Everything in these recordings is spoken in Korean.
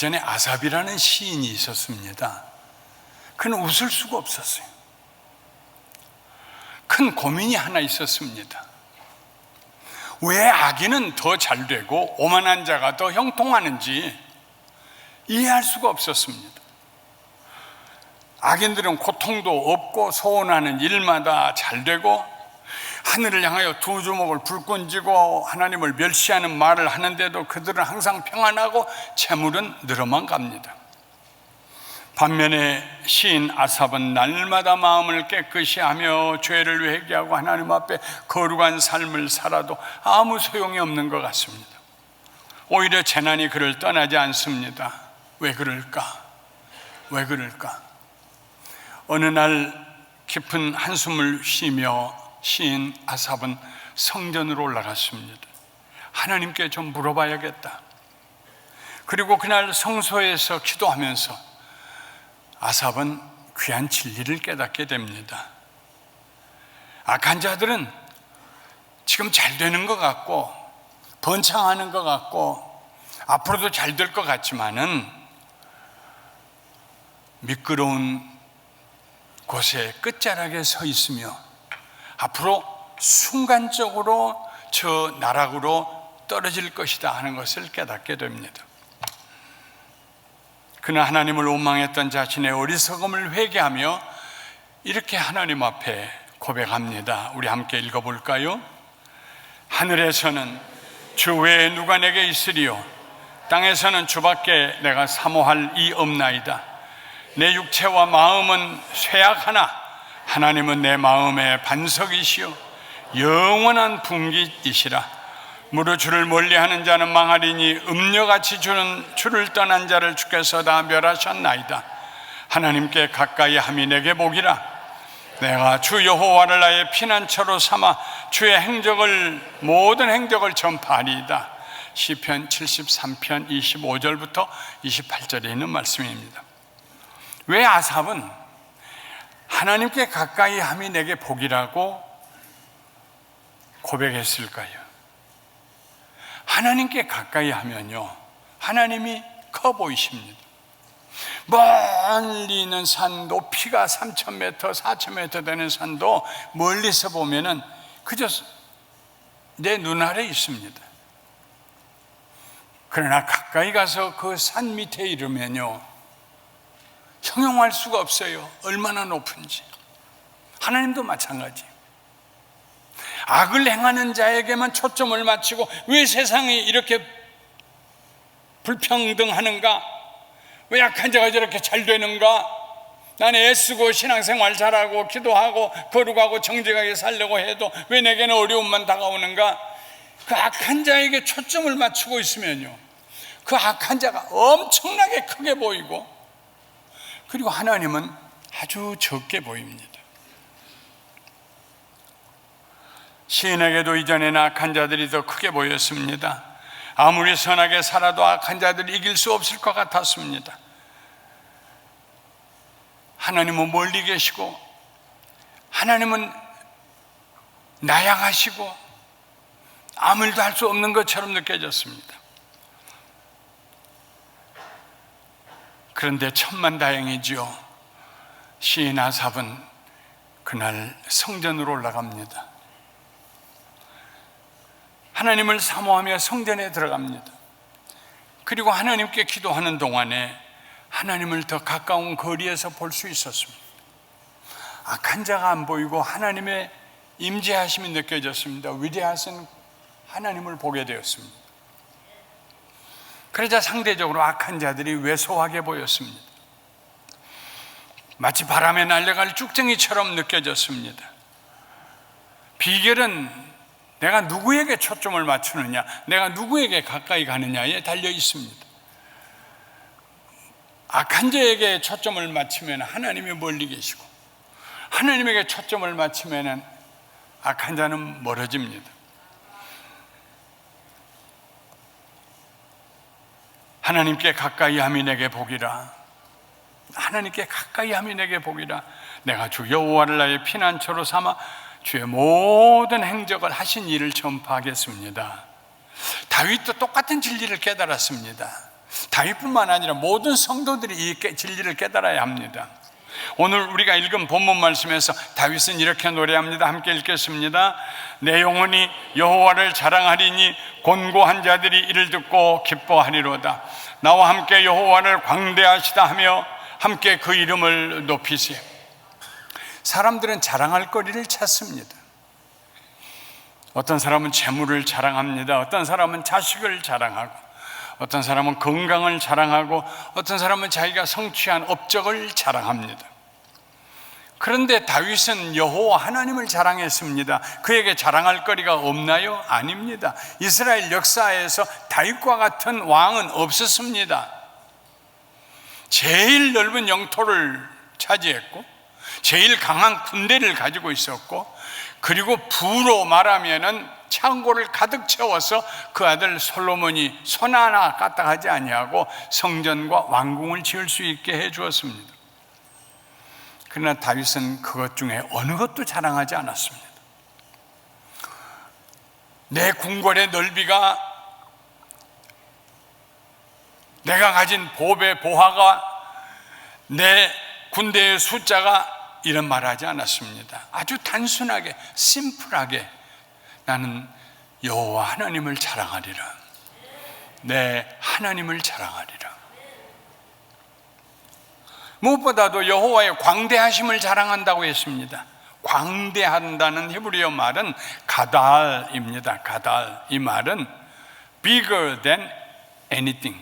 예전에 아삽이라는 시인이 있었습니다. 그는 웃을 수가 없었어요. 큰 고민이 하나 있었습니다. 왜 악인은 더 잘되고 오만한 자가 더 형통하는지 이해할 수가 없었습니다. 악인들은 고통도 없고 소원하는 일마다 잘되고, 하늘을 향하여 두 주먹을 불끈 쥐고 하나님을 멸시하는 말을 하는데도 그들은 항상 평안하고 재물은 늘어만 갑니다. 반면에 시인 아삽은 날마다 마음을 깨끗이 하며 죄를 회개하고 하나님 앞에 거룩한 삶을 살아도 아무 소용이 없는 것 같습니다. 오히려 재난이 그를 떠나지 않습니다. 왜 그럴까? 왜 그럴까? 어느 날 깊은 한숨을 쉬며 시인 아삽은 성전으로 올라갔습니다. 하나님께 좀 물어봐야겠다. 그리고 그날 성소에서 기도하면서 아삽은 귀한 진리를 깨닫게 됩니다. 악한 자들은 지금 잘 되는 것 같고 번창하는 것 같고 앞으로도 잘 될 것 같지만은 미끄러운 곳에 끝자락에 서 있으며 앞으로 순간적으로 저 나락으로 떨어질 것이다 하는 것을 깨닫게 됩니다. 그는 하나님을 원망했던 자신의 어리석음을 회개하며 이렇게 하나님 앞에 고백합니다. 우리 함께 읽어볼까요? 하늘에서는 주 외에 누가 내게 있으리요? 땅에서는 주밖에 내가 사모할 이 없나이다. 내 육체와 마음은 쇠약하나 하나님은 내 마음의 반석이시요 영원한 분기이시라. 무릇 주를 멀리하는 자는 망하리니 음녀같이 주를 떠난 자를 주께서 다 멸하셨나이다. 하나님께 가까이 함이 내게 복이라. 내가 주 여호와를 나의 피난처로 삼아 주의 모든 행적을 전파하리이다. 시편 73편 25절부터 28절에 있는 말씀입니다. 왜 아삽은 하나님께 가까이 함이 내게 복이라고 고백했을까요? 하나님께 가까이 하면요, 하나님이 커 보이십니다. 멀리 있는 산, 높이가 3,000m, 4,000m 되는 산도 멀리서 보면은 그저 내 눈 아래 있습니다. 그러나 가까이 가서 그 산 밑에 이르면요, 형용할 수가 없어요. 얼마나 높은지. 하나님도 마찬가지. 악을 행하는 자에게만 초점을 맞추고 왜 세상이 이렇게 불평등하는가? 왜 약한 자가 저렇게 잘 되는가? 나는 애쓰고 신앙생활 잘하고 기도하고 거룩하고 정직하게 살려고 해도 왜 내게는 어려움만 다가오는가? 그 악한 자에게 초점을 맞추고 있으면요, 그 악한 자가 엄청나게 크게 보이고, 그리고 하나님은 아주 적게 보입니다. 시인에게도 이전에는 악한 자들이 더 크게 보였습니다. 아무리 선하게 살아도 악한 자들을 이길 수 없을 것 같았습니다. 하나님은 멀리 계시고 하나님은 나약하시고 아무 일도 할 수 없는 것처럼 느껴졌습니다. 그런데 천만다행이지요. 시인 아삽은 그날 성전으로 올라갑니다. 하나님을 사모하며 성전에 들어갑니다. 그리고 하나님께 기도하는 동안에 하나님을 더 가까운 거리에서 볼 수 있었습니다. 악한 자가 안 보이고 하나님의 임재하심이 느껴졌습니다. 위대하신 하나님을 보게 되었습니다. 그러자 상대적으로 악한 자들이 왜소하게 보였습니다. 마치 바람에 날려갈 쭉정이처럼 느껴졌습니다. 비결은 내가 누구에게 초점을 맞추느냐, 내가 누구에게 가까이 가느냐에 달려 있습니다. 악한 자에게 초점을 맞추면 하나님이 멀리 계시고, 하나님에게 초점을 맞추면 악한 자는 멀어집니다. 하나님께 가까이 함이 내게 복이라. 하나님께 가까이 함이 내게 복이라. 내가 주 여호와를 나의 피난처로 삼아 주의 모든 행적을 하신 일을 전파하겠습니다. 다윗도 똑같은 진리를 깨달았습니다. 다윗뿐만 아니라 모든 성도들이 이 진리를 깨달아야 합니다. 오늘 우리가 읽은 본문 말씀에서 다윗은 이렇게 노래합니다. 함께 읽겠습니다. 내 영혼이 여호와를 자랑하리니 곤고한 자들이 이를 듣고 기뻐하리로다. 나와 함께 여호와를 광대하시다 하며 함께 그 이름을 높이세요. 사람들은 자랑할 거리를 찾습니다. 어떤 사람은 재물을 자랑합니다. 어떤 사람은 자식을 자랑하고, 어떤 사람은 건강을 자랑하고, 어떤 사람은 자기가 성취한 업적을 자랑합니다. 그런데 다윗은 여호와 하나님을 자랑했습니다. 그에게 자랑할 거리가 없나요? 아닙니다. 이스라엘 역사에서 다윗과 같은 왕은 없었습니다. 제일 넓은 영토를 차지했고, 제일 강한 군대를 가지고 있었고, 그리고 부로 말하면은 창고를 가득 채워서 그 아들 솔로몬이 손 하나 까딱하지 아니하고 성전과 왕궁을 지을 수 있게 해 주었습니다. 그러나 다윗은 그것 중에 어느 것도 자랑하지 않았습니다. 내 궁궐의 넓이가, 내가 가진 보배 보화가, 내 군대의 숫자가, 이런 말 하지 않았습니다. 아주 단순하게, 심플하게 나는 여호와 하나님을 자랑하리라. 내 하나님을 자랑하리라. 무엇보다도 여호와의 광대하심을 자랑한다고 했습니다. 광대한다는 히브리어 말은 가달입니다. 가달. 이 말은 bigger than anything.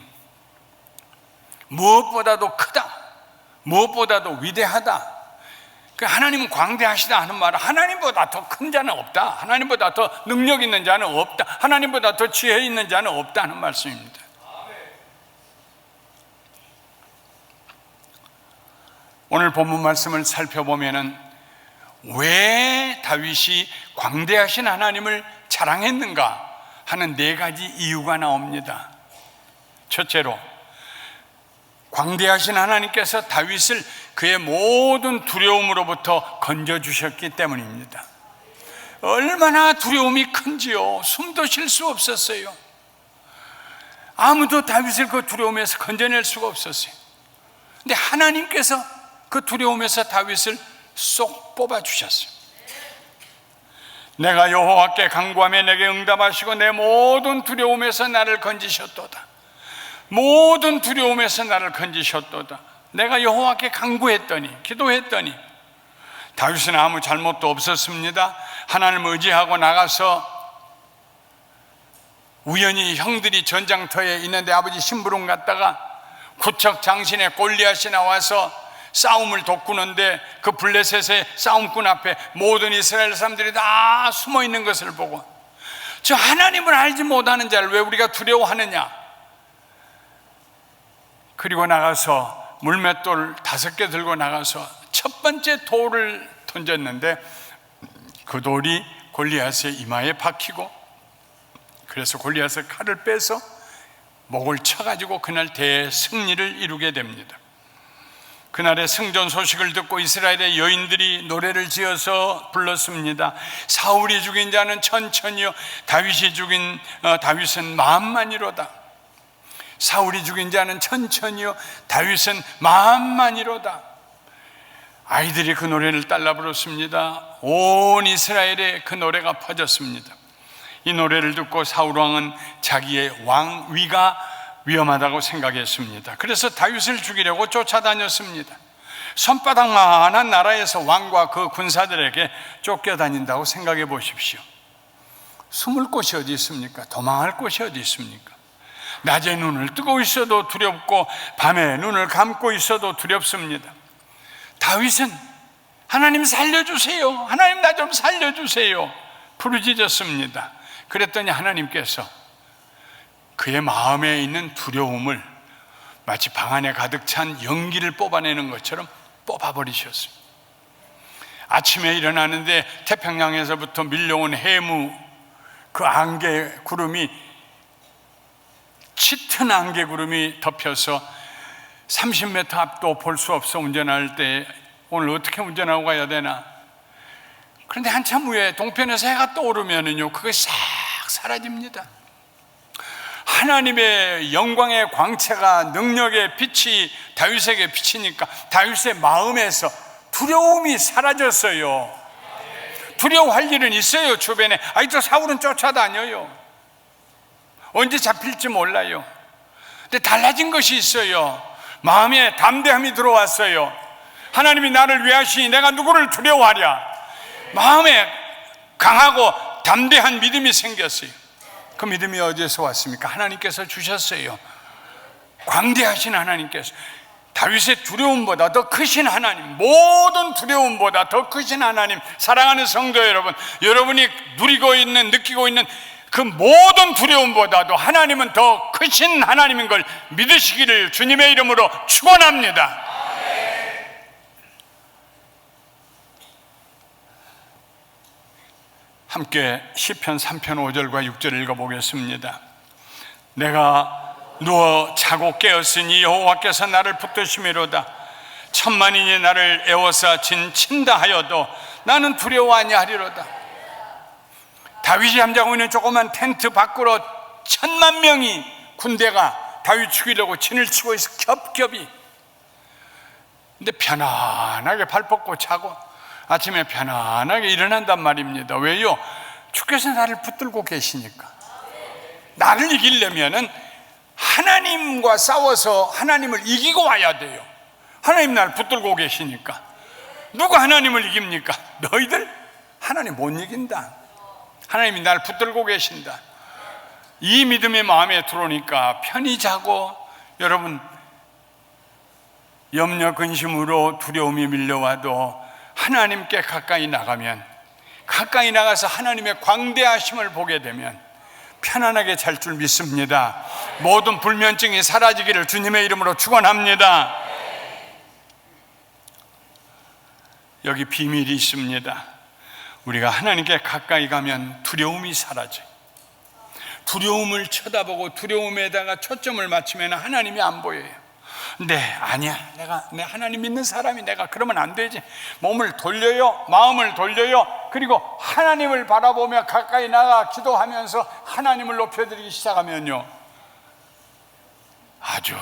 무엇보다도 크다, 무엇보다도 위대하다. 하나님은 광대하시다 하는 말은 하나님보다 더 큰 자는 없다, 하나님보다 더 능력 있는 자는 없다, 하나님보다 더 지혜 있는 자는 없다 하는 말씀입니다. 오늘 본문 말씀을 살펴보면은 왜 다윗이 광대하신 하나님을 자랑했는가 하는 네 가지 이유가 나옵니다. 첫째로, 광대하신 하나님께서 다윗을 그의 모든 두려움으로부터 건져주셨기 때문입니다. 얼마나 두려움이 큰지요. 숨도 쉴 수 없었어요. 아무도 다윗을 그 두려움에서 건져낼 수가 없었어요. 근데 하나님께서 그 두려움에서 다윗을 쏙 뽑아주셨어요. 내가 여호와께 간구하며 내게 응답하시고 내 모든 두려움에서 나를 건지셨도다. 모든 두려움에서 나를 건지셨도다. 내가 여호와께 간구했더니, 기도했더니, 다윗은 아무 잘못도 없었습니다. 하나님을 의지하고 나가서 우연히 형들이 전장터에 있는데 아버지 심부름 갔다가 구척 장신의 골리앗이 나와서 싸움을 돋구는데 그 블레셋의 싸움꾼 앞에 모든 이스라엘 사람들이 다 숨어 있는 것을 보고, 저 하나님을 알지 못하는 자를 왜 우리가 두려워하느냐. 그리고 나가서 물맷돌 5개 들고 나가서 첫 번째 돌을 던졌는데 그 돌이 골리앗의 이마에 박히고, 그래서 골리앗의 칼을 빼서 목을 쳐가지고 그날 대승리를 이루게 됩니다. 그날의 승전 소식을 듣고 이스라엘의 여인들이 노래를 지어서 불렀습니다. 사울이 죽인 자는 천천히요, 다윗이 죽인 다윗은 마음만이로다. 사울이 죽인 자는 천천히요, 다윗은 마음만이로다. 아이들이 그 노래를 따라 불렀습니다. 온 이스라엘에 그 노래가 퍼졌습니다. 이 노래를 듣고 사울 왕은 자기의 왕위가 위험하다고 생각했습니다. 그래서 다윗을 죽이려고 쫓아다녔습니다. 손바닥만한 나라에서 왕과 그 군사들에게 쫓겨다닌다고 생각해 보십시오. 숨을 곳이 어디 있습니까? 도망할 곳이 어디 있습니까? 낮에 눈을 뜨고 있어도 두렵고 밤에 눈을 감고 있어도 두렵습니다. 다윗은 하나님 살려주세요, 하나님 나 좀 살려주세요 부르짖었습니다. 그랬더니 하나님께서 그의 마음에 있는 두려움을 마치 방 안에 가득 찬 연기를 뽑아내는 것처럼 뽑아버리셨습니다. 아침에 일어나는데 태평양에서부터 밀려온 해무, 그 안개 구름이, 짙은 안개 구름이 덮여서 30m 앞도 볼 수 없어 운전할 때 오늘 어떻게 운전하고 가야 되나. 그런데 한참 후에 동편에서 해가 떠오르면은요, 그게 싹 사라집니다. 하나님의 영광의 광채가, 능력의 빛이 다윗에게 비치니까 다윗의 마음에서 두려움이 사라졌어요. 두려워할 일은 있어요. 주변에 아직도 사울은 쫓아다녀요. 언제 잡힐지 몰라요. 근데 달라진 것이 있어요. 마음에 담대함이 들어왔어요. 하나님이 나를 위하시니 내가 누구를 두려워하랴. 마음에 강하고 담대한 믿음이 생겼어요. 그 믿음이 어디에서 왔습니까? 하나님께서 주셨어요. 광대하신 하나님께서. 다윗의 두려움보다 더 크신 하나님, 모든 두려움보다 더 크신 하나님. 사랑하는 성도 여러분, 여러분이 누리고 있는, 느끼고 있는 그 모든 두려움보다도 하나님은 더 크신 하나님인 걸 믿으시기를 주님의 이름으로 축원합니다. 함께 시편 3편 5절과 6절을 읽어보겠습니다. 내가 누워 자고 깨었으니 여호와께서 나를 붙드심이로다. 천만인이 나를 에워싸 진친다 하여도 나는 두려워 아니하리로다. 다윗이 잠자고 있는 조그만 텐트 밖으로 1000만 명이 군대가 다윗 죽이려고 진을 치고 있어, 겹겹이. 근데 편안하게 발 뻗고 자고 아침에 편안하게 일어난단 말입니다. 왜요? 주께서 나를 붙들고 계시니까. 나를 이기려면은 하나님과 싸워서 하나님을 이기고 와야 돼요. 하나님 나를 붙들고 계시니까. 누가 하나님을 이깁니까? 너희들? 하나님 못 이긴다. 하나님이 나를 붙들고 계신다. 이 믿음이 마음에 들어오니까 편히 자고, 여러분, 염려 근심으로 두려움이 밀려와도 하나님께 가까이 나가면, 가까이 나가서 하나님의 광대하심을 보게 되면 편안하게 잘 줄 믿습니다. 모든 불면증이 사라지기를 주님의 이름으로 축원합니다. 여기 비밀이 있습니다. 우리가 하나님께 가까이 가면 두려움이 사라져요. 두려움을 쳐다보고 두려움에다가 초점을 맞추면 하나님이 안 보여요. 네, 아니야, 내가 하나님 믿는 사람이 내가 그러면 안 되지. 몸을 돌려요, 마음을 돌려요. 그리고 하나님을 바라보며 가까이 나가 기도하면서 하나님을 높여드리기 시작하면요, 아주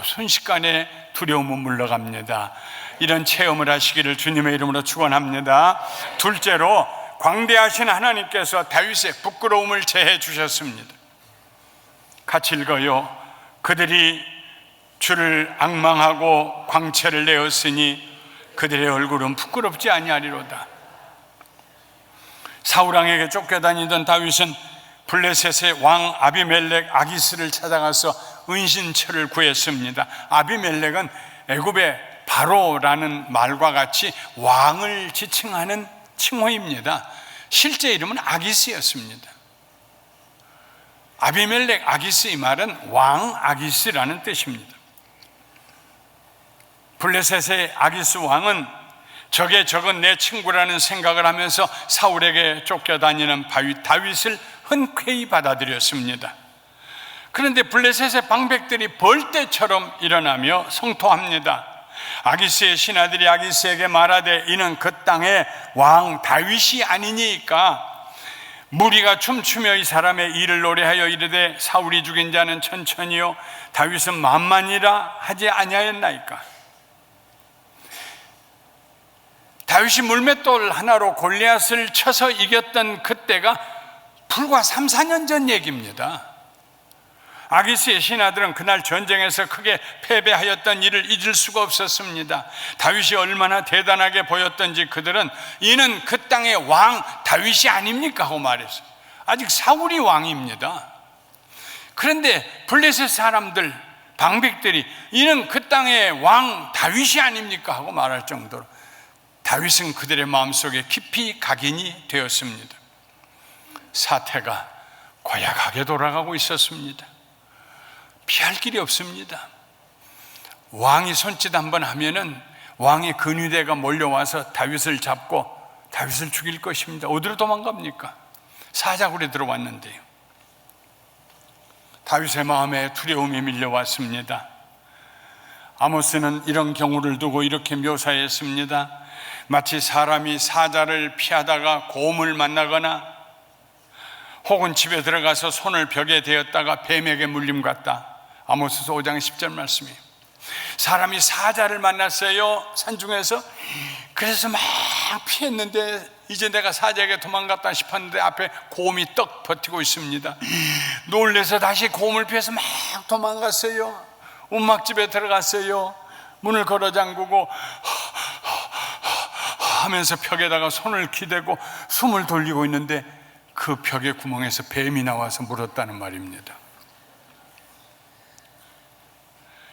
순식간에 두려움은 물러갑니다. 이런 체험을 하시기를 주님의 이름으로 축원합니다. 둘째로, 광대하신 하나님께서 다윗의 부끄러움을 제해 주셨습니다. 같이 읽어요. 그들이 주를 앙망하고 광채를 내었으니 그들의 얼굴은 부끄럽지 아니하리로다. 사울왕에게 쫓겨다니던 다윗은 블레셋의 왕 아비멜렉 아기스를 찾아가서 은신처를 구했습니다. 아비멜렉은 애굽의 바로라는 말과 같이 왕을 지칭하는 칭호입니다. 실제 이름은 아기스였습니다. 아비멜렉 아기스, 이 말은 왕 아기스라는 뜻입니다. 블레셋의 아기스 왕은 적에 적은 내 친구라는 생각을 하면서 사울에게 쫓겨다니는 다윗을 흔쾌히 받아들였습니다. 그런데 블레셋의 방백들이 벌떼처럼 일어나며 성토합니다. 아기스의 신하들이 아기스에게 말하되 이는 그 땅의 왕 다윗이 아니니까. 무리가 춤추며 이 사람의 일을 노래하여 이르되 사울이 죽인 자는 천천히요 다윗은 만만이라 하지 아니하였나이까. 다윗이 물맷돌 하나로 골리앗을 쳐서 이겼던 그때가 불과 3, 4년 전 얘기입니다. 아기스의 신하들은 그날 전쟁에서 크게 패배하였던 일을 잊을 수가 없었습니다. 다윗이 얼마나 대단하게 보였던지 그들은 이는 그 땅의 왕 다윗이 아닙니까 하고 말했어요. 아직 사울이 왕입니다. 그런데 블레셋 사람들, 방백들이 이는 그 땅의 왕 다윗이 아닙니까 하고 말할 정도로 다윗은 그들의 마음속에 깊이 각인이 되었습니다. 사태가 고약하게 돌아가고 있었습니다. 피할 길이 없습니다. 왕이 손짓 한번 하면은 왕의 근위대가 몰려와서 다윗을 잡고 다윗을 죽일 것입니다. 어디로 도망갑니까? 사자굴에 들어왔는데요. 다윗의 마음에 두려움이 밀려왔습니다. 아모스는 이런 경우를 두고 이렇게 묘사했습니다. 마치 사람이 사자를 피하다가 곰을 만나거나 혹은 집에 들어가서 손을 벽에 대었다가 뱀에게 물림 같다. 아모스서 5장 10절 말씀이에요. 사람이 사자를 만났어요, 산중에서. 그래서 막 피했는데 이제 내가 사자에게 도망갔다 싶었는데 앞에 곰이 떡 버티고 있습니다. 놀래서 다시 곰을 피해서 막 도망갔어요. 움막집에 들어갔어요. 문을 걸어 잠그고 하면서 벽에다가 손을 기대고 숨을 돌리고 있는데 그 벽의 구멍에서 뱀이 나와서 물었다는 말입니다.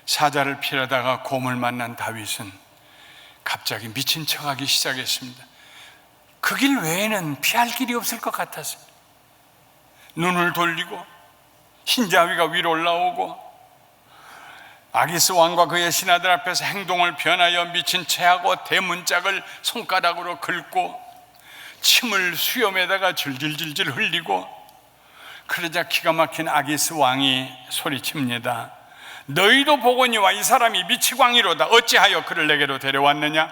사자를 피하다가 곰을 만난 다윗은 갑자기 미친 척하기 시작했습니다. 그 길 외에는 피할 길이 없을 것 같아서 눈을 돌리고 흰자위가 위로 올라오고 아기스 왕과 그의 신하들 앞에서 행동을 변하여 미친 채하고 대문짝을 손가락으로 긁고 침을 수염에다가 줄줄줄줄 흘리고, 그러자 기가 막힌 아기스 왕이 소리칩니다. 너희도 보거니와 이 사람이 미치광이로다. 어찌하여 그를 내게로 데려왔느냐?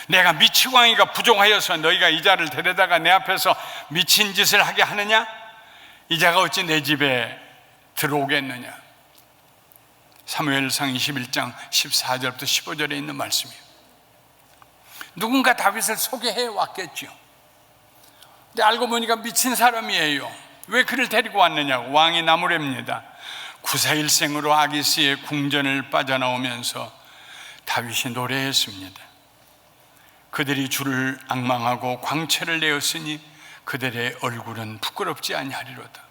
내가 미치광이가 부족하여서 너희가 이 자를 데려다가 내 앞에서 미친 짓을 하게 하느냐? 이 자가 어찌 내 집에 들어오겠느냐? 사무엘상 21장 14절부터 15절에 있는 말씀이에요. 누군가 다윗을 소개해 왔겠죠. 근데 알고 보니까 미친 사람이에요. 왜 그를 데리고 왔느냐고. 왕이 나무랍니다. 구사일생으로 아기스의 궁전을 빠져나오면서 다윗이 노래했습니다. 그들이 주를 앙망하고 광채를 내었으니 그들의 얼굴은 부끄럽지 아니하리로다.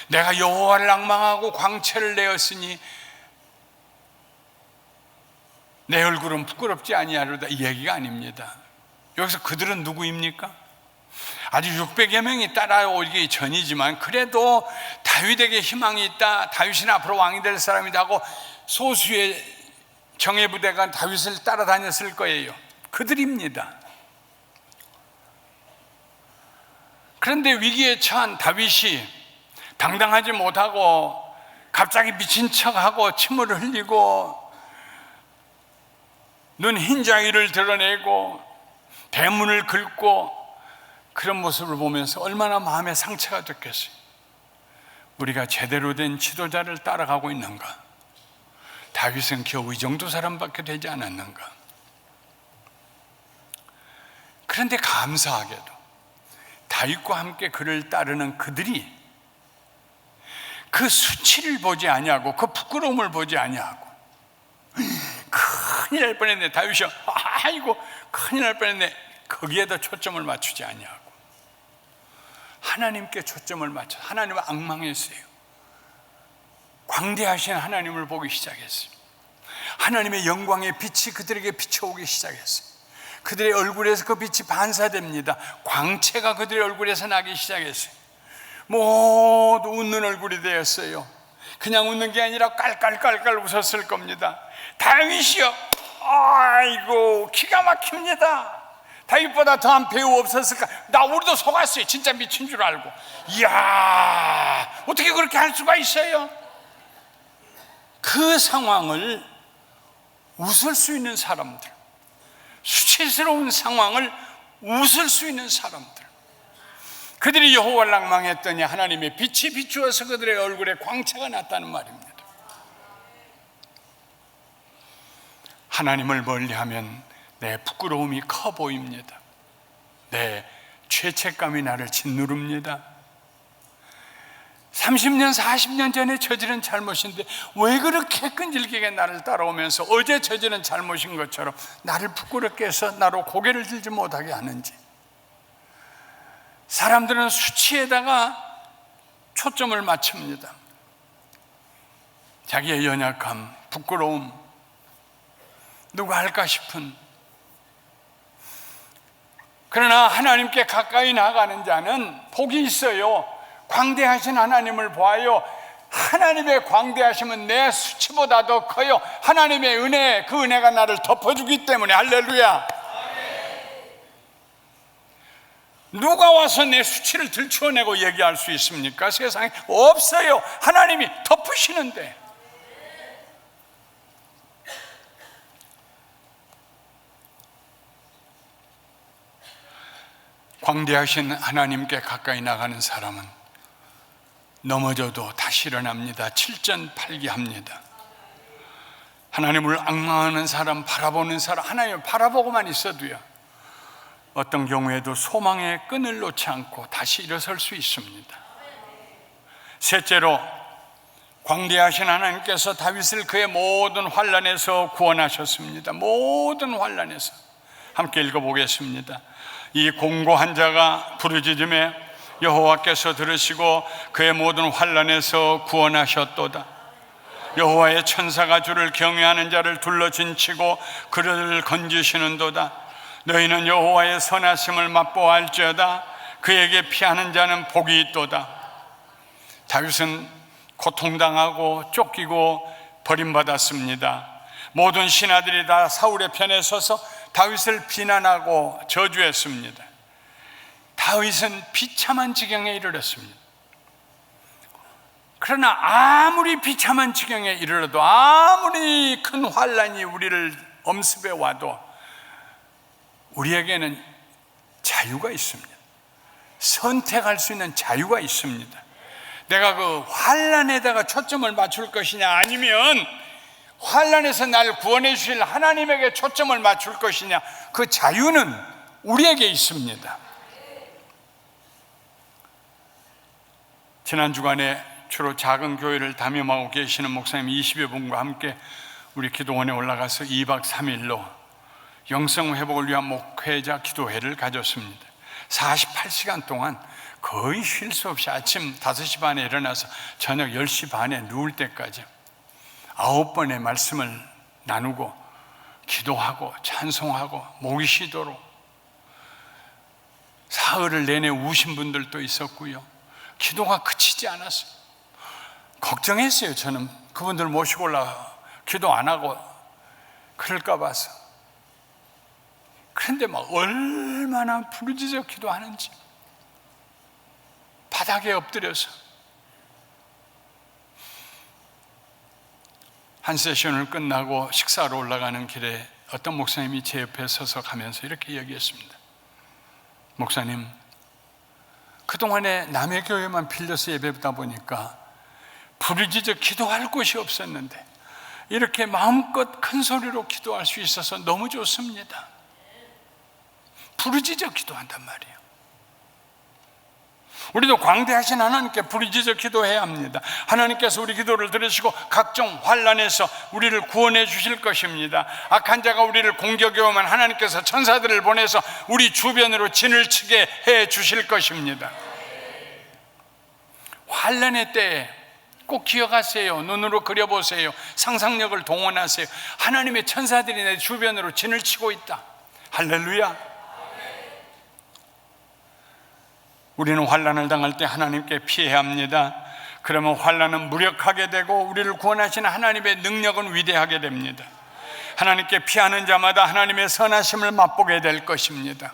내가 여호와를 앙망하고 광채를 내었으니 내 얼굴은 부끄럽지 아니하리로다. 이 얘기가 아닙니다. 여기서 그들은 누구입니까? 아주 600여 명이 따라오기 전이지만 그래도 다윗에게 희망이 있다, 다윗은 앞으로 왕이 될 사람이다 하고 소수의 정예부대가 다윗을 따라다녔을 거예요. 그들입니다. 그런데 위기에 처한 다윗이 당당하지 못하고 갑자기 미친 척하고 침을 흘리고 눈 흰자위를 드러내고 대문을 긁고 그런 모습을 보면서 얼마나 마음에 상처가 됐겠어요. 우리가 제대로 된 지도자를 따라가고 있는가? 다윗은 겨우 이 정도 사람밖에 되지 않았는가? 그런데 감사하게도 다윗과 함께 그를 따르는 그들이 그 수치를 보지 아니하고 그 부끄러움을 보지 아니하고 큰일 날 뻔했네. 다윗이 아이고 큰일 날 뻔했네. 거기에다 초점을 맞추지 아니하고 하나님께 초점을 맞춰 하나님을 앙망했어요. 광대하신 하나님을 보기 시작했어요. 하나님의 영광의 빛이 그들에게 비춰오기 시작했어요. 그들의 얼굴에서 그 빛이 반사됩니다. 광채가 그들의 얼굴에서 나기 시작했어요. 모두 웃는 얼굴이 되었어요. 그냥 웃는 게 아니라 깔깔깔깔 웃었을 겁니다. 다윗이요, 아이고 기가 막힙니다. 다윗보다 더한 배우 없었을까? 우리도 속았어요. 진짜 미친 줄 알고. 이야, 어떻게 그렇게 할 수가 있어요? 그 상황을 웃을 수 있는 사람들, 수치스러운 상황을 웃을 수 있는 사람들, 그들이 여호와를 앙망했더니 하나님의 빛이 비추어서 그들의 얼굴에 광채가 났다는 말입니다. 하나님을 멀리하면 내 부끄러움이 커 보입니다. 내 죄책감이 나를 짓누릅니다. 30년 40년 전에 저지른 잘못인데 왜 그렇게 끈질기게 나를 따라오면서 어제 저지른 잘못인 것처럼 나를 부끄럽게 해서 나로 고개를 들지 못하게 하는지. 사람들은 수치에다가 초점을 맞춥니다. 자기의 연약함, 부끄러움, 누가 할까 싶은. 그러나 하나님께 가까이 나가는 자는 복이 있어요. 광대하신 하나님을 보아요. 하나님의 광대하심은 내 수치보다 더 커요. 하나님의 은혜, 그 은혜가 나를 덮어주기 때문에. 할렐루야. 누가 와서 내 수치를 들추어내고 얘기할 수 있습니까? 세상에 없어요. 하나님이 덮으시는데. 광대하신 하나님께 가까이 나가는 사람은 넘어져도 다시 일어납니다. 7전팔기합니다. 하나님을 앙망하는 사람, 바라보는 사람, 하나님을 바라보고만 있어도요, 어떤 경우에도 소망의 끈을 놓지 않고 다시 일어설 수 있습니다. 셋째로, 광대하신 하나님께서 다윗을 그의 모든 환난에서 구원하셨습니다. 모든 환난에서. 함께 읽어보겠습니다. 이 공고한 자가 부르짖음에 여호와께서 들으시고 그의 모든 환난에서 구원하셨도다. 여호와의 천사가 주를 경외하는 자를 둘러진치고 그를 건지시는도다. 너희는 여호와의 선하심을 맛보아할지어다. 그에게 피하는 자는 복이 있도다. 다윗은 고통당하고 쫓기고 버림받았습니다. 모든 신하들이 다 사울의 편에 서서 다윗을 비난하고 저주했습니다. 다윗은 비참한 지경에 이르렀습니다. 그러나 아무리 비참한 지경에 이르러도, 아무리 큰 환난이 우리를 엄습해 와도 우리에게는 자유가 있습니다. 선택할 수 있는 자유가 있습니다. 내가 그 환난에다가 초점을 맞출 것이냐, 아니면 환난에서 날 구원해 주실 하나님에게 초점을 맞출 것이냐, 그 자유는 우리에게 있습니다. 지난 주간에 주로 작은 교회를 담임하고 계시는 목사님 20여 분과 함께 우리 기도원에 올라가서 2박 3일로 영성회복을 위한 목회자 기도회를 가졌습니다. 48시간 동안 거의 쉴 수 없이 아침 5시 반에 일어나서 저녁 10시 반에 누울 때까지 9번의 말씀을 나누고 기도하고 찬송하고 목이 쉬도록, 사흘을 내내 우신 분들도 있었고요. 기도가 그치지 않았어요. 걱정했어요. 저는 그분들 모시고 올라 기도 안 하고 그럴까 봐서. 그런데 막 얼마나 부르짖어 기도하는지, 바닥에 엎드려서. 한 세션을 끝나고 식사로 올라가는 길에 어떤 목사님이 제 옆에 서서 가면서 이렇게 얘기했습니다. 목사님, 그동안에 남의 교회만 빌려서 예배하다 보니까 부르짖어 기도할 곳이 없었는데 이렇게 마음껏 큰 소리로 기도할 수 있어서 너무 좋습니다. 부르짖어 기도한단 말이에요. 우리도 광대하신 하나님께 부르짖어 기도해야 합니다. 하나님께서 우리 기도를 들으시고 각종 환난에서 우리를 구원해 주실 것입니다. 악한 자가 우리를 공격해 오면 하나님께서 천사들을 보내서 우리 주변으로 진을 치게 해 주실 것입니다. 환난의 때에 꼭 기억하세요. 눈으로 그려보세요. 상상력을 동원하세요. 하나님의 천사들이 내 주변으로 진을 치고 있다. 할렐루야. 우리는 환난을 당할 때 하나님께 피해야 합니다. 그러면 환난은 무력하게 되고 우리를 구원하시는 하나님의 능력은 위대하게 됩니다. 하나님께 피하는 자마다 하나님의 선하심을 맛보게 될 것입니다.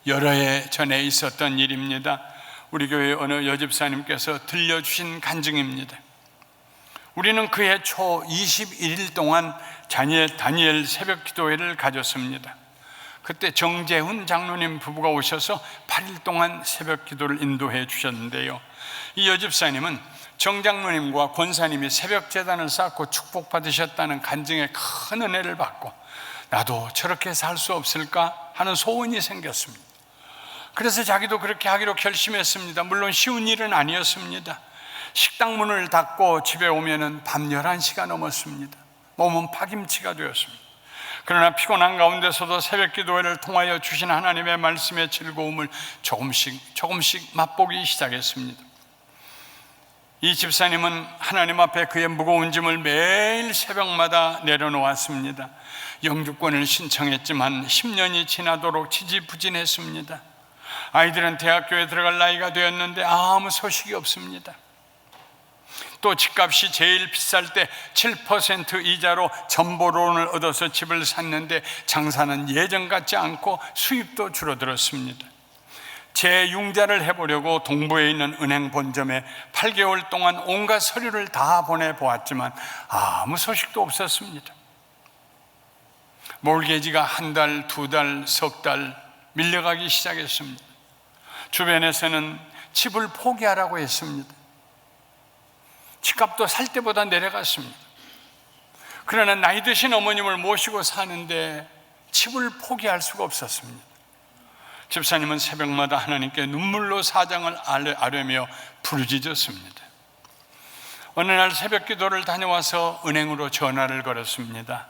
여러 해 전에 있었던 일입니다. 우리 교회 어느 여집사님께서 들려주신 간증입니다. 우리는 그해 초 21일 동안 다니엘 새벽 기도회를 가졌습니다. 그때 정재훈 장로님 부부가 오셔서 8일 동안 새벽 기도를 인도해 주셨는데요, 이 여집사님은 정 장로님과 권사님이 새벽 제단을 쌓고 축복받으셨다는 간증에 큰 은혜를 받고 나도 저렇게 살 수 없을까 하는 소원이 생겼습니다. 그래서 자기도 그렇게 하기로 결심했습니다. 물론 쉬운 일은 아니었습니다. 식당 문을 닫고 집에 오면은 밤 11시가 넘었습니다. 몸은 파김치가 되었습니다. 그러나 피곤한 가운데서도 새벽 기도회를 통하여 주신 하나님의 말씀의 즐거움을 조금씩 맛보기 시작했습니다. 이 집사님은 하나님 앞에 그의 무거운 짐을 매일 새벽마다 내려놓았습니다. 영주권을 신청했지만 10년이 지나도록 지지부진했습니다. 아이들은 대학교에 들어갈 나이가 되었는데 아무 소식이 없습니다. 또 집값이 제일 비쌀 때 7% 이자로 전보론을 얻어서 집을 샀는데 장사는 예전 같지 않고 수입도 줄어들었습니다. 재융자를 해보려고 동부에 있는 은행 본점에 8개월 동안 온갖 서류를 다 보내보았지만 아무 소식도 없었습니다. 몰개지가 한 달, 두 달, 석 달 밀려가기 시작했습니다. 주변에서는 집을 포기하라고 했습니다. 집값도 살 때보다 내려갔습니다. 그러나 나이 드신 어머님을 모시고 사는데 집을 포기할 수가 없었습니다. 집사님은 새벽마다 하나님께 눈물로 사정을 아뢰며 부르짖었습니다. 어느 날 새벽 기도를 다녀와서 은행으로 전화를 걸었습니다.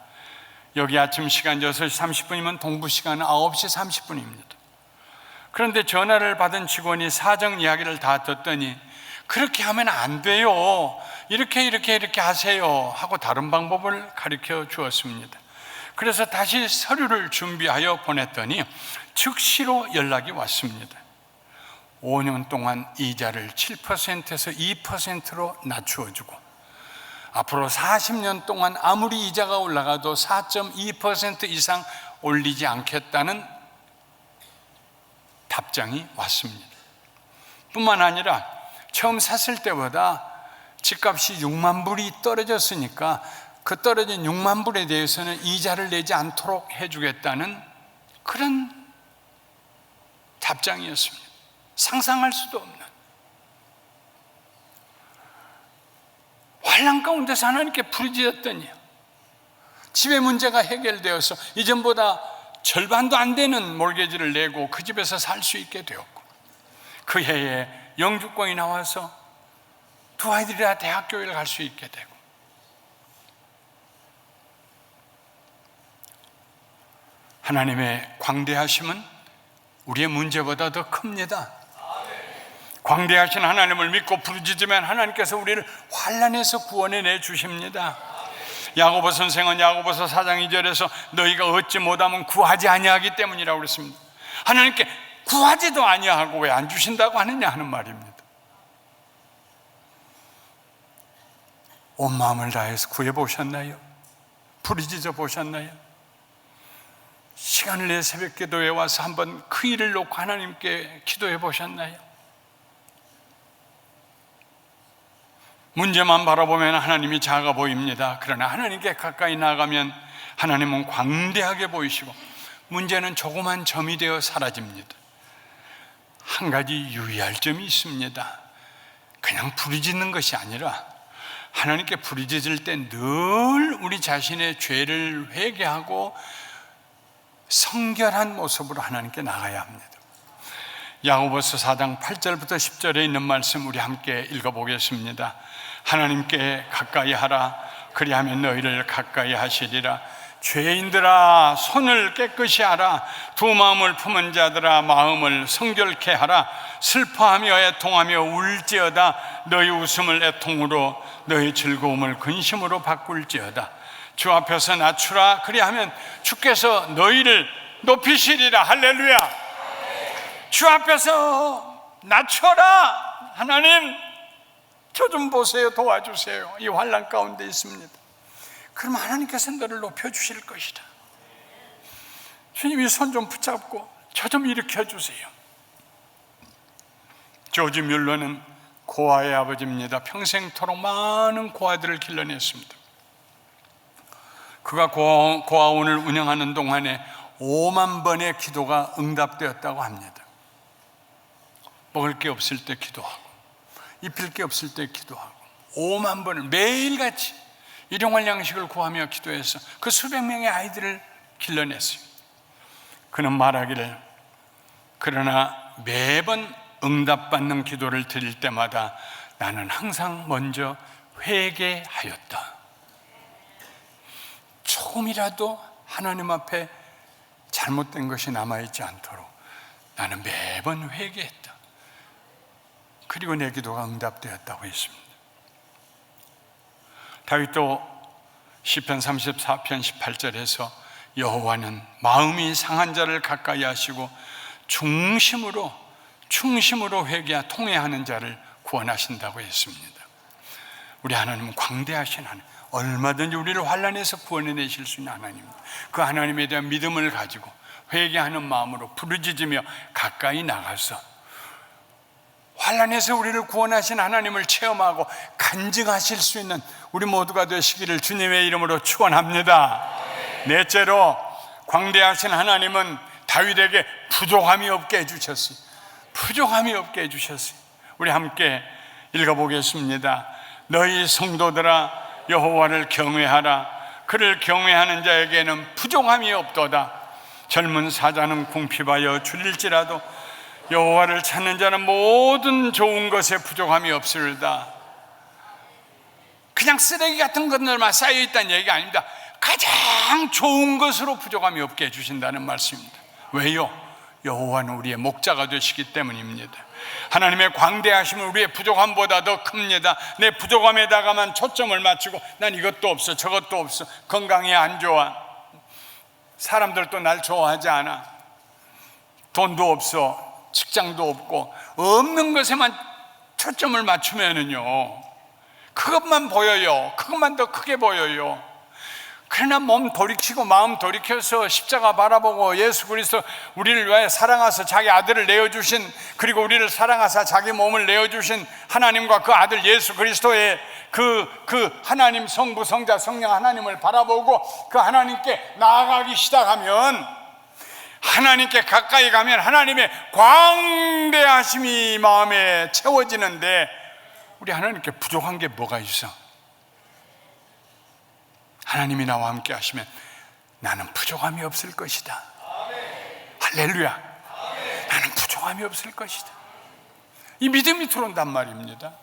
여기 아침 시간 6시 30분이면 동부 시간은 9시 30분입니다. 그런데 전화를 받은 직원이 사정 이야기를 다 듣더니 그렇게 하면 안 돼요. 이렇게 하세요 하고 다른 방법을 가르쳐 주었습니다. 그래서 다시 서류를 준비하여 보냈더니 즉시로 연락이 왔습니다. 5년 동안 이자를 7%에서 2%로 낮추어주고 앞으로 40년 동안 아무리 이자가 올라가도 4.2% 이상 올리지 않겠다는 답장이 왔습니다. 뿐만 아니라 처음 샀을 때보다 집값이 6만 불이 떨어졌으니까 그 떨어진 6만 불에 대해서는 이자를 내지 않도록 해주겠다는 그런 답장이었습니다. 상상할 수도 없는 환난 가운데서 하나님께 부르짖었더니 집의 문제가 해결되어서 이전보다 절반도 안 되는 몰개지를 내고 그 집에서 살 수 있게 되었고, 그 해에 영주권이 나와서 두 아이들이 다 대학교를 갈 수 있게 되고, 하나님의 광대하심은 우리의 문제보다 더 큽니다. 광대하신 하나님을 믿고 부르짖으면 하나님께서 우리를 환난에서 구원해 주십니다. 야고보 선생은 야고보서 4장 2절에서 너희가 얻지 못하면 구하지 아니하기 때문이라고 그랬습니다. 하나님께 구하지도 아니하고 왜 안 주신다고 하느냐 하는 말입니다. 온 마음을 다해서 구해 보셨나요? 부르짖어 보셨나요? 시간을 내 새벽 기도에 와서 한번 그 일을 놓고 하나님께 기도해 보셨나요? 문제만 바라보면 하나님이 작아 보입니다. 그러나 하나님께 가까이 나가면 하나님은 광대하게 보이시고 문제는 조그만 점이 되어 사라집니다. 한 가지 유의할 점이 있습니다. 그냥 부르짖는 것이 아니라 하나님께 부르짖을 때 늘 우리 자신의 죄를 회개하고 성결한 모습으로 하나님께 나가야 합니다. 야고보서 4장 8절부터 10절에 있는 말씀 우리 함께 읽어보겠습니다. 하나님께 가까이 하라. 그리하면 너희를 가까이 하시리라. 죄인들아 손을 깨끗이 하라. 두 마음을 품은 자들아 마음을 성결케 하라. 슬퍼하며 애통하며 울지어다. 너희 웃음을 애통으로 너희 즐거움을 근심으로 바꿀지어다. 주 앞에서 낮추라. 그리하면 주께서 너희를 높이시리라. 할렐루야. 주 앞에서 낮춰라. 하나님 저 좀 보세요. 도와주세요. 이 환난 가운데 있습니다. 그럼 하나님께서 너를 높여주실 것이다. 주님이 손 좀 붙잡고 저 좀 일으켜주세요. 조지 뮬러는 고아의 아버지입니다. 평생토록 많은 고아들을 길러냈습니다. 그가 고아원을 운영하는 동안에 5만 번의 기도가 응답되었다고 합니다. 먹을 게 없을 때 기도하고 입힐 게 없을 때 기도하고 5만 번을 매일같이 일용할 양식을 구하며 기도해서 그 수백 명의 아이들을 길러냈어요. 그는 말하기를 그러나 매번 응답받는 기도를 드릴 때마다 나는 항상 먼저 회개하였다. 조금이라도 하나님 앞에 잘못된 것이 남아있지 않도록 나는 매번 회개했다. 그리고 내 기도가 응답되었다고 했습니다. 다윗도 시편 34편 18절에서 여호와는 마음이 상한 자를 가까이 하시고 중심으로 회개하 통회하는 자를 구원하신다고 했습니다. 우리 하나님은 광대하신 하나님, 얼마든지 우리를 환난에서 구원해내실 수 있는 하나님입니다. 그 하나님에 대한 믿음을 가지고 회개하는 마음으로 부르짖으며 가까이 나가서 환난에서 우리를 구원하신 하나님을 체험하고 간증하실 수 있는 우리 모두가 되시기를 주님의 이름으로 축원합니다. 넷째로 광대하신 하나님은 다윗에게 부족함이 없게 해주셨어요. 부족함이 없게 해주셨어요. 우리 함께 읽어보겠습니다. 너희 성도들아 여호와를 경외하라. 그를 경외하는 자에게는 부족함이 없도다. 젊은 사자는 궁핍하여 줄일지라도 여호와를 찾는 자는 모든 좋은 것에 부족함이 없으리다. 그냥 쓰레기 같은 것들만 쌓여있다는 얘기가 아닙니다. 가장 좋은 것으로 부족함이 없게 해주신다는 말씀입니다. 왜요? 여호와는 우리의 목자가 되시기 때문입니다. 하나님의 광대하심은 우리의 부족함보다 더 큽니다. 내 부족함에다가만 초점을 맞추고 난 이것도 없어 저것도 없어, 건강이 안 좋아, 사람들도 날 좋아하지 않아, 돈도 없어, 직장도 없고, 없는 것에만 초점을 맞추면은요 그것만 보여요. 그것만 더 크게 보여요. 그러나 몸 돌이키고 마음 돌이켜서 십자가 바라보고 예수 그리스도 우리를 위하여 사랑하사 자기 아들을 내어주신, 그리고 우리를 사랑하사 자기 몸을 내어주신 하나님과 그 아들 예수 그리스도의 그 하나님 성부 성자 성령 하나님을 바라보고 그 하나님께 나아가기 시작하면, 하나님께 가까이 가면 하나님의 광대하심이 마음에 채워지는데, 우리 하나님께 부족한 게 뭐가 있어? 하나님이 나와 함께 하시면 나는 부족함이 없을 것이다. 할렐루야. 나는 부족함이 없을 것이다. 이 믿음이 들어온단 말입니다.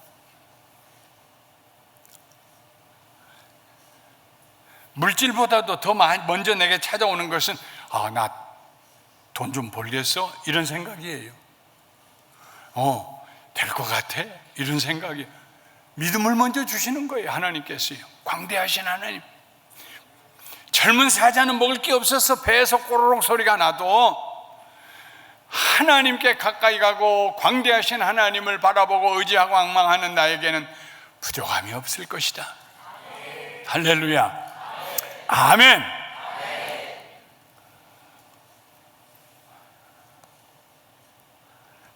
물질보다도 더 먼저 내게 찾아오는 것은 나 돈 좀 벌겠어? 이런 생각이에요. 될 것 같아? 이런 생각이에요. 믿음을 먼저 주시는 거예요. 하나님께서요. 광대하신 하나님. 젊은 사자는 먹을 게 없어서 배에서 꼬르륵 소리가 나도 하나님께 가까이 가고 광대하신 하나님을 바라보고 의지하고 앙망하는 나에게는 부족함이 없을 것이다. 할렐루야. 아멘.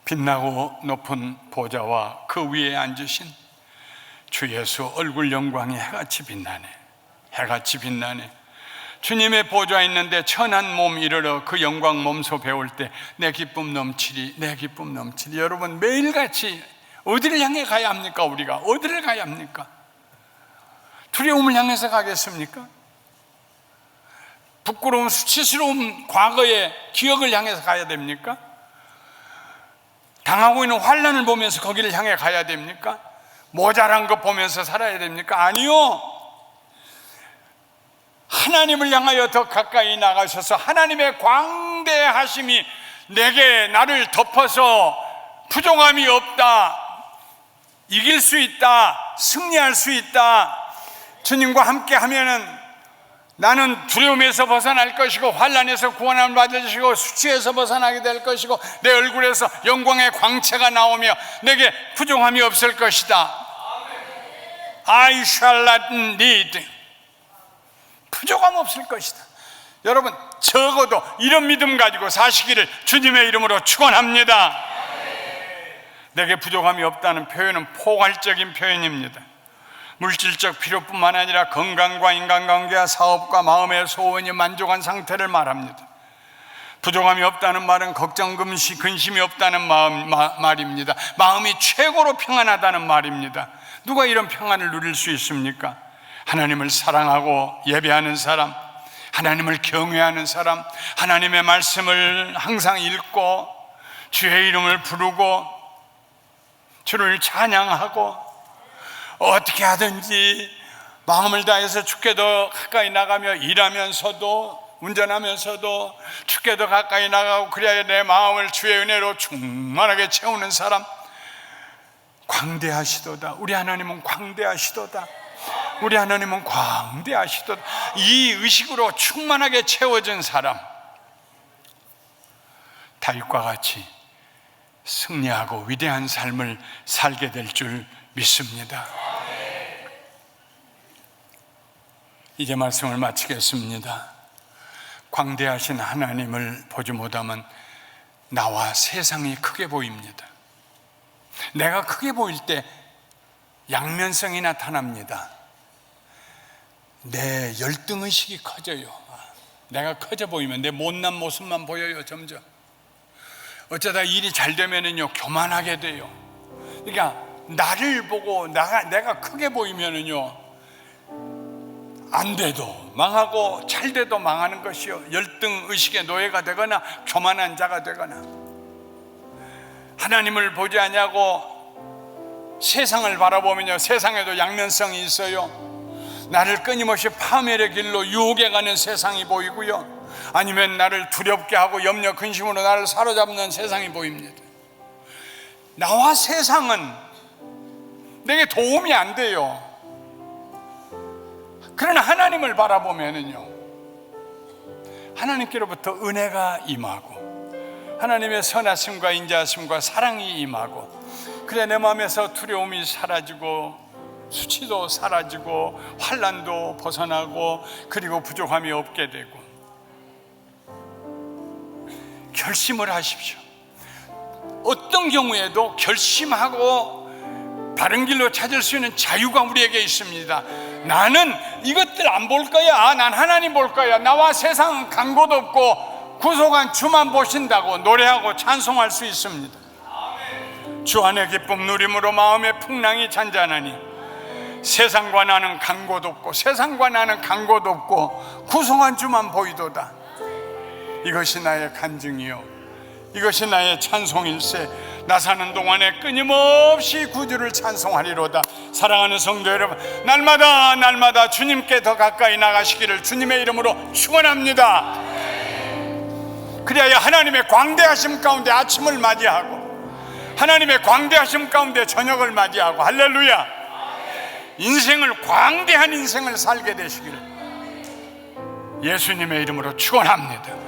빛나고 높은 보좌와 그 위에 앉으신 주 예수 얼굴 영광이 해같이 빛나네. 해같이 빛나네. 주님의 보좌에 있는데 천한 몸 이르러 그 영광 몸소 배울 때 내 기쁨 넘치리, 내 기쁨 넘치리. 여러분, 매일같이 어디를 향해 가야 합니까? 우리가 어디를 가야 합니까? 두려움을 향해서 가겠습니까? 부끄러운 수치스러운 과거의 기억을 향해서 가야 됩니까? 당하고 있는 환난을 보면서 거기를 향해 가야 됩니까? 모자란 것 보면서 살아야 됩니까? 아니요. 하나님을 향하여 더 가까이 나가셔서 하나님의 광대하심이 내게 나를 덮어서 부족함이 없다, 이길 수 있다, 승리할 수 있다, 주님과 함께 하면은 나는 두려움에서 벗어날 것이고 환난에서 구원함을 받을 것이고 수치에서 벗어나게 될 것이고 내 얼굴에서 영광의 광채가 나오며 내게 부족함이 없을 것이다. I shall not need. 부족함 없을 것이다. 여러분, 적어도 이런 믿음 가지고 사시기를 주님의 이름으로 축원합니다. 내게 부족함이 없다는 표현은 포괄적인 표현입니다. 물질적 필요뿐만 아니라 건강과 인간관계와 사업과 마음의 소원이 만족한 상태를 말합니다. 부족함이 없다는 말은 걱정, 근심이 없다는 말입니다. 마음이 최고로 평안하다는 말입니다. 누가 이런 평안을 누릴 수 있습니까? 하나님을 사랑하고 예배하는 사람, 하나님을 경외하는 사람, 하나님의 말씀을 항상 읽고 주의 이름을 부르고 주를 찬양하고 어떻게 하든지 마음을 다해서 주께 더 가까이 나가며 일하면서도 운전하면서도 주께 더 가까이 나가고, 그래야 내 마음을 주의 은혜로 충만하게 채우는 사람. 광대하시도다. 우리 하나님은 광대하시도다. 우리 하나님은 광대하시도다. 이 의식으로 충만하게 채워진 사람, 다윗과 같이 승리하고 위대한 삶을 살게 될 줄 믿습니다. 이제 말씀을 마치겠습니다. 광대하신 하나님을 보지 못하면 나와 세상이 크게 보입니다. 내가 크게 보일 때 양면성이 나타납니다. 내 열등의식이 커져요. 내가 커져 보이면 내 못난 모습만 보여요. 점점 어쩌다 일이 잘 되면은요 교만하게 돼요. 그러니까 나를 보고 내가 크게 보이면은요, 안 돼도 망하고 잘 돼도 망하는 것이요, 열등 의식의 노예가 되거나 교만한 자가 되거나, 하나님을 보지 않냐고 세상을 바라보면요, 세상에도 양면성이 있어요. 나를 끊임없이 파멸의 길로 유혹해 가는 세상이 보이고요, 아니면 나를 두렵게 하고 염려 근심으로 나를 사로잡는 세상이 보입니다. 나와 세상은 내게 도움이 안 돼요. 그러나 하나님을 바라보면은요, 하나님께로부터 은혜가 임하고 하나님의 선하심과 인자하심과 사랑이 임하고, 그래 내 마음에서 두려움이 사라지고 수치도 사라지고 환난도 벗어나고, 그리고 부족함이 없게 되고. 결심을 하십시오. 어떤 경우에도 결심하고 바른 길로 찾을 수 있는 자유가 우리에게 있습니다. 나는 이것들 안 볼 거야, 난 하나님 볼 거야, 나와 세상은 간 곳 없고 구속한 주만 보신다고 노래하고 찬송할 수 있습니다. 주 안의 기쁨 누림으로 마음의 풍랑이 잔잔하니, 세상과 나는 간 곳 없고 세상과 나는 간 곳 없고 구속한 주만 보이도다. 이것이 나의 간증이요, 이것이 나의 찬송일세. 나 사는 동안에 끊임없이 구주를 찬송하리로다. 사랑하는 성도 여러분, 날마다 주님께 더 가까이 나가시기를 주님의 이름으로 축원합니다. 그래야 하나님의 광대하심 가운데 아침을 맞이하고, 하나님의 광대하심 가운데 저녁을 맞이하고, 할렐루야, 인생을, 광대한 인생을 살게 되시기를 예수님의 이름으로 축원합니다.